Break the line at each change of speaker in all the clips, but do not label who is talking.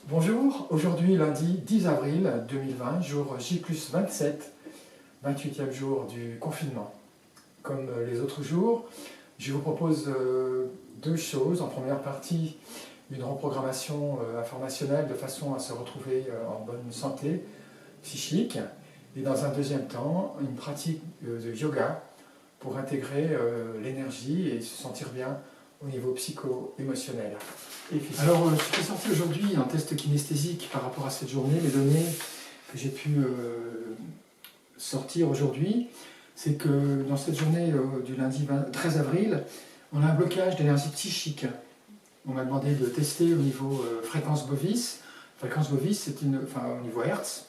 Bonjour, aujourd'hui lundi 10 avril 2020, jour J+27, 28e jour du confinement. Comme les autres jours, je vous propose deux choses. En première partie, une reprogrammation informationnelle de façon à se retrouver en bonne santé psychique. Et dans un deuxième temps, une pratique de yoga pour intégrer l'énergie et se sentir bien au niveau psycho-émotionnel et physique. Alors, je suis sorti aujourd'hui un test kinesthésique par rapport à cette journée. Les données que j'ai pu sortir aujourd'hui, c'est que dans cette journée du lundi 13 avril, on a un blocage d'énergie psychique. On m'a demandé de tester au niveau fréquence bovis. Fréquence bovis, c'est au niveau Hertz,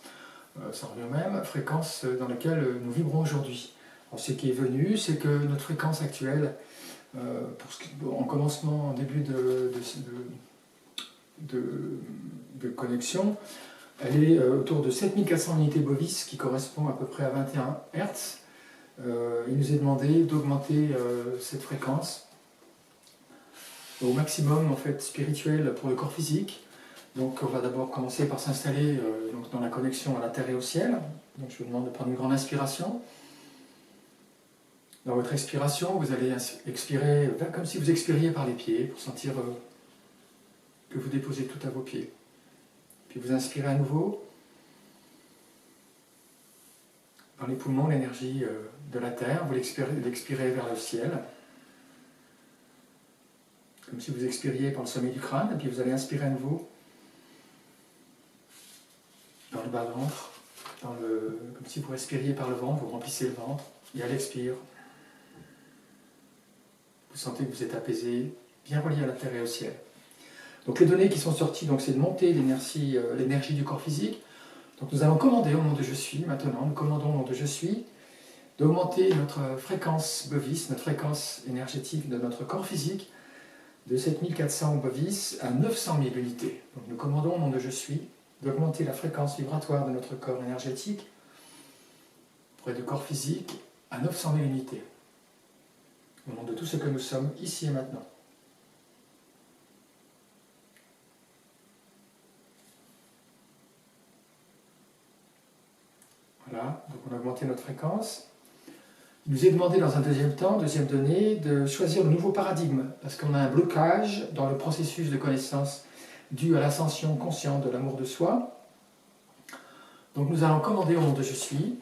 ça revient au même, fréquence dans laquelle nous vibrons aujourd'hui. Alors, ce qui est venu, c'est que notre fréquence actuelle, en commencement, en début de connexion, elle est autour de 7400 unités bovis, qui correspond à peu près à 21 Hz. Il nous est demandé d'augmenter cette fréquence au maximum en fait, spirituel pour le corps physique. Donc on va d'abord commencer par s'installer dans la connexion à la terre et au ciel. Donc je vous demande de prendre une grande inspiration. Dans votre expiration, vous allez expirer comme si vous expiriez par les pieds pour sentir que vous déposez tout à vos pieds. Puis vous inspirez à nouveau par les poumons l'énergie de la terre, vous l'expirez vers le ciel, comme si vous expiriez par le sommet du crâne, et puis vous allez inspirer à nouveau dans le bas-ventre, comme si vous respiriez par le ventre, vous remplissez le ventre, et à l'expire, vous sentez que vous êtes apaisé, bien relié à la terre et au ciel. Donc les données qui sont sorties, c'est de monter l'énergie du corps physique. Donc nous allons commander au nom de Je suis, maintenant, nous commandons au nom de Je suis, d'augmenter notre fréquence bovis, notre fréquence énergétique de notre corps physique, de 7400 bovis à 900 000 unités. Donc nous commandons au nom de Je suis, d'augmenter la fréquence vibratoire de notre corps énergétique, pour être de corps physique, à 900 000 unités. Au nom de tout ce que nous sommes, ici et maintenant. Voilà, donc on a augmenté notre fréquence. Il nous est demandé dans un deuxième temps, deuxième donnée, de choisir le nouveau paradigme, parce qu'on a un blocage dans le processus de connaissance dû à l'ascension consciente de l'amour de soi. Donc nous allons commander au nom de Je suis,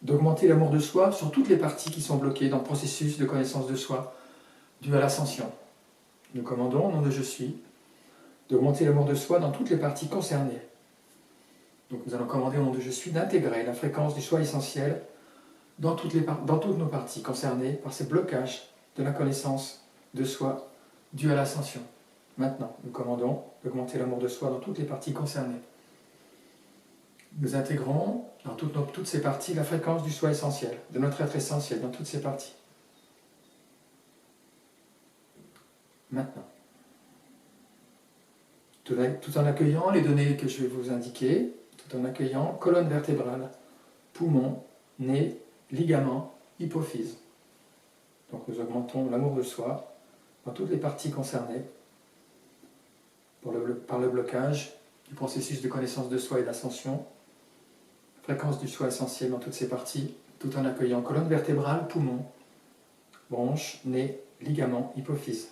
d'augmenter l'amour de soi sur toutes les parties qui sont bloquées dans le processus de connaissance de soi dû à l'ascension. Nous commandons au nom de Je suis, d'augmenter l'amour de soi dans toutes les parties concernées. Donc nous allons commander au nom de Je suis d'intégrer la fréquence du soi essentiel dans toutes nos parties concernées par ces blocages de la connaissance de soi due à l'ascension. Maintenant, nous commandons d'augmenter l'amour de soi dans toutes les parties concernées. Nous intégrons dans toutes ces parties la fréquence du soi essentiel, de notre être essentiel dans toutes ces parties. Maintenant, tout en accueillant les données que je vais vous indiquer, tout en accueillant colonne vertébrale, poumon, nez, ligaments, hypophyse. Donc nous augmentons l'amour de soi dans toutes les parties concernées par le blocage du processus de connaissance de soi et d'ascension, fréquence du soi essentiel dans toutes ces parties, tout en accueillant colonne vertébrale, poumon, bronche, nez, ligaments, hypophyse.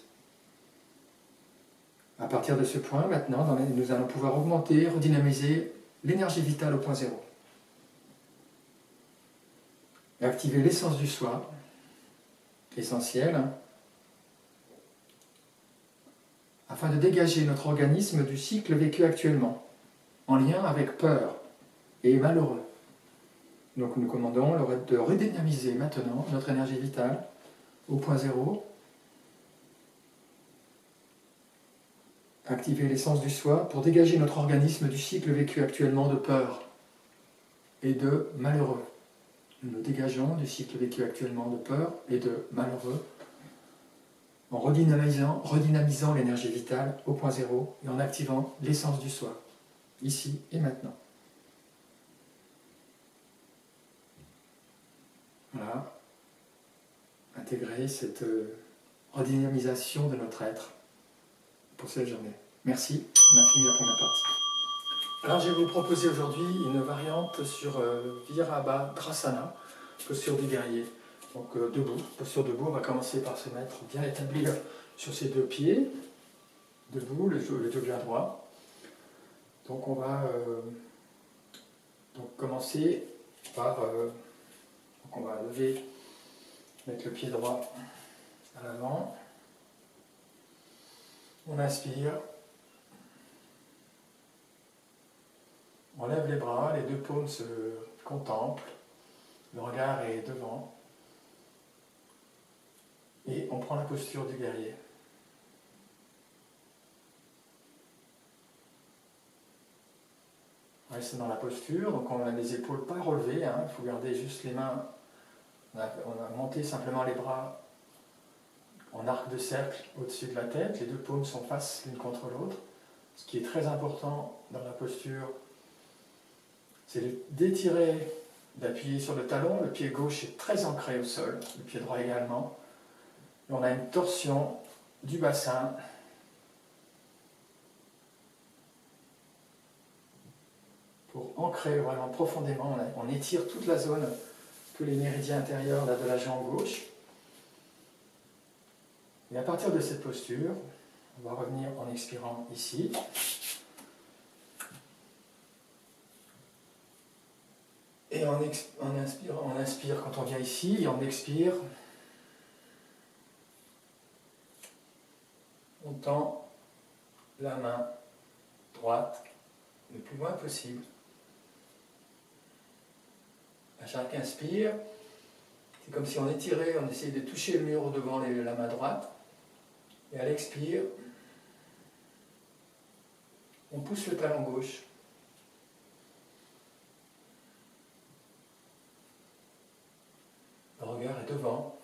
À partir de ce point, maintenant, nous allons pouvoir augmenter, redynamiser l'énergie vitale au point zéro. Et activer l'essence du soi, essentielle, afin de dégager notre organisme du cycle vécu actuellement, en lien avec peur et malheureux. Donc nous commandons de redynamiser maintenant notre énergie vitale au point zéro, activer l'essence du soi pour dégager notre organisme du cycle vécu actuellement de peur et de malheureux. Nous nous dégageons du cycle vécu actuellement de peur et de malheureux en redynamisant l'énergie vitale au point zéro et en activant l'essence du soi, ici et maintenant. Voilà, intégrer cette redynamisation de notre être pour cette journée. Merci, on a fini la première partie. Alors je vais vous proposer aujourd'hui une variante sur Virabhadrasana, posture du guerrier. Donc debout, posture debout, on va commencer par se mettre bien établi sur ses deux pieds, debout, le dos bien droit. Donc on va commencer par, donc on va lever, mettre le pied droit à l'avant. On inspire. On lève les bras, les deux paumes se contemplent, le regard est devant et on prend la posture du guerrier. On reste dans la posture, donc on a les épaules pas relevées, hein, il faut garder juste les mains, on a monté simplement les bras en arc de cercle au-dessus de la tête, les deux paumes sont face l'une contre l'autre. Ce qui est très important dans la posture, c'est d'étirer, d'appuyer sur le talon, le pied gauche est très ancré au sol, le pied droit également. Et on a une torsion du bassin. Pour ancrer vraiment profondément, on étire toute la zone, tous les méridiens intérieurs de la jambe gauche. Et à partir de cette posture, on va revenir en expirant ici. Et on inspire quand on vient ici, et on expire. On tend la main droite le plus loin possible. À chaque inspire, c'est comme si on étirait, on essayait de toucher le mur devant la main droite. Et à l'expire, on pousse le talon gauche. Le regard est devant.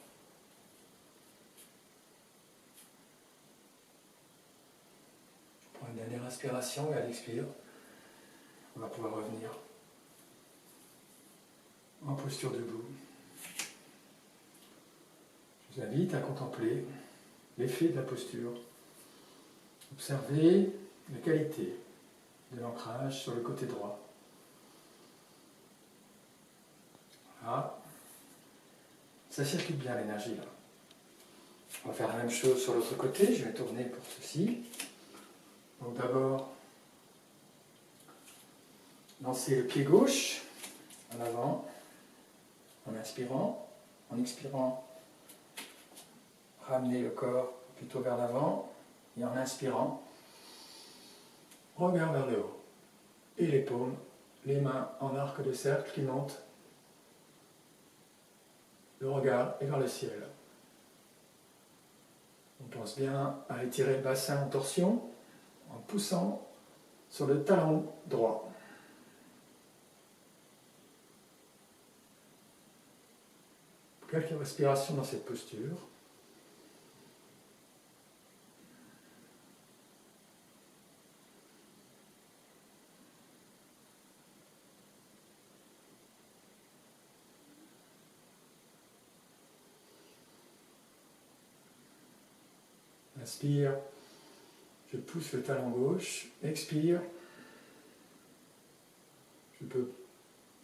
On prend une dernière inspiration et à l'expire, on va pouvoir revenir en posture debout. Je vous invite à contempler l'effet de la posture. Observez la qualité de l'ancrage sur le côté droit. Voilà. Ça circule bien l'énergie là. On va faire la même chose sur l'autre côté. Je vais tourner pour ceci. Donc d'abord, lancer le pied gauche en avant en inspirant. En expirant, ramener le corps plutôt vers l'avant. Et en inspirant, regard vers le haut. Et les paumes, les mains en arc de cercle qui montent. Le regard est vers le ciel. On pense bien à étirer le bassin en torsion en poussant sur le talon droit. Quelques respirations dans cette posture. Inspire, je pousse le talon gauche. Expire, je peux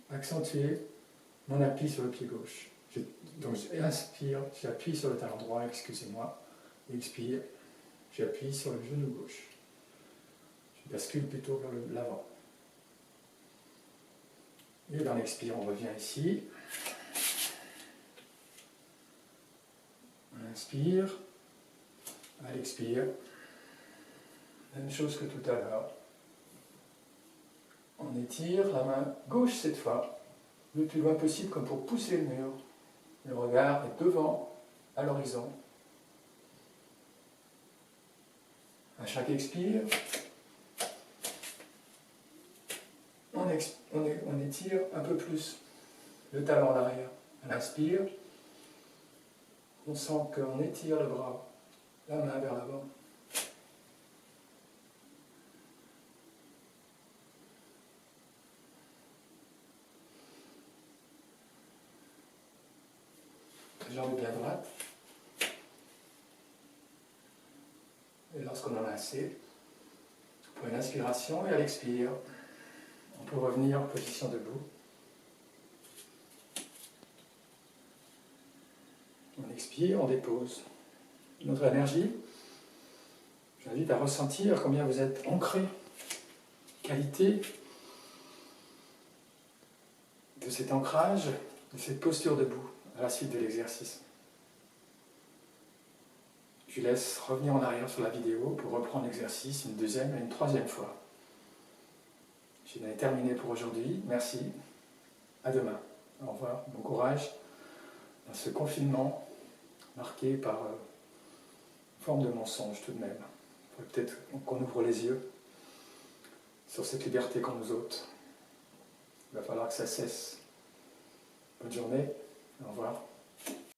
accentuer mon appui sur le pied gauche. Donc inspire, j'appuie sur le talon droit, excusez-moi. Expire, j'appuie sur le genou gauche. Je bascule plutôt vers l'avant. Et dans l'expire, on revient ici. On inspire. À l'expire, même chose que tout à l'heure. On étire la main gauche cette fois, le plus loin possible comme pour pousser le mur. Le regard est devant, à l'horizon. À chaque expire, on étire un peu plus le talon en arrière. À l'inspire, on sent qu'on étire le bras, la main vers l'avant. La jambe bien droite. Et lorsqu'on en a assez, pour une inspiration et à l'expire, On peut revenir en position debout. On expire, on dépose. Notre énergie, je vous invite à ressentir combien vous êtes ancré. Qualité de cet ancrage, de cette posture debout à la suite de l'exercice. Je vous laisse revenir en arrière sur la vidéo pour reprendre l'exercice une deuxième et une troisième fois. J'en ai terminé pour aujourd'hui. Merci. À demain. Au revoir. Bon courage dans ce confinement marqué par une forme de mensonge tout de même. Il faudrait peut-être qu'on ouvre les yeux sur cette liberté qu'on nous ôte. Il va falloir que ça cesse. Bonne journée. Au revoir.